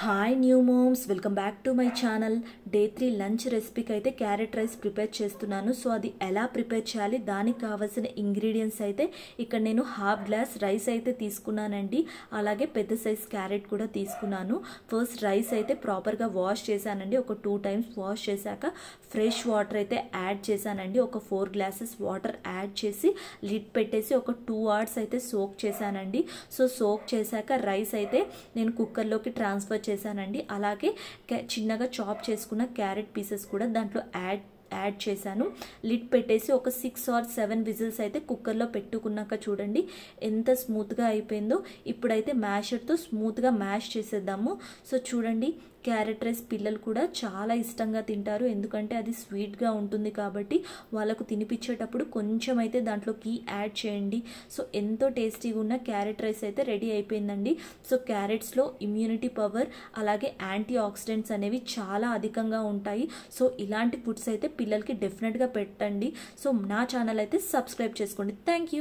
Hi new moms, welcome back to my channel. Day 3 lunch రెసిపీకి అయితే carrot rice prepare చేస్తున్నాను. So అది ఎలా ప్రిపేర్ చేయాలి, దానికి కావాల్సిన ఇంగ్రీడియంట్స్ అయితే ఇక్కడ నేను హాఫ్ గ్లాస్ రైస్ అయితే తీసుకున్నానండి. అలాగే పెద్ద సైజ్ క్యారెట్ కూడా తీసుకున్నాను. ఫస్ట్ రైస్ అయితే ప్రాపర్గా వాష్ చేశానండి. ఒక 2 టైమ్స్ వాష్ చేశాక ఫ్రెష్ వాటర్ అయితే యాడ్ చేశానండి. ఒక 4 గ్లాసెస్ వాటర్ యాడ్ చేసి లిడ్ పెట్టేసి ఒక 2 అవర్స్ అయితే సోక్ చేశానండి. సో సోక్ చేశాక రైస్ అయితే నేను కుక్కర్లోకి ట్రాన్స్ఫర్ చేశానండి. అలాగే చిన్నగా చాప్ చేసుకున్న క్యారెట్ పీసెస్ కూడా దాంట్లో యాడ్ చేశాను. లిడ్ పెట్టేసి ఒక 6 or 7 విజిల్స్ అయితే కుక్కర్లో పెట్టుకున్నాక చూడండి ఎంత స్మూత్గా అయిపోయిందో. ఇప్పుడైతే మ్యాషర్తో స్మూత్గా మ్యాష్ చేసేద్దాము. సో చూడండి, క్యారెట్ రైస్ పిల్లలు కూడా చాలా ఇష్టంగా తింటారు, ఎందుకంటే అది స్వీట్గా ఉంటుంది కాబట్టి వాళ్ళకు తినిపించేటప్పుడు కొంచెం అయితే దాంట్లోకి యాడ్ చేయండి. సో ఎంతో టేస్టీగా ఉన్న క్యారెట్ రైస్ అయితే రెడీ అయిపోయిందండి. సో క్యారెట్స్లో ఇమ్యూనిటీ పవర్ అలాగే యాంటీ ఆక్సిడెంట్స్ అనేవి చాలా అధికంగా ఉంటాయి. సో ఇలాంటి ఫుడ్స్ అయితే పిల్లలకి డెఫినెట్గా పెట్టండి. సో నా ఛానల్ అయితే సబ్స్క్రైబ్ చేసుకోండి. Thank you.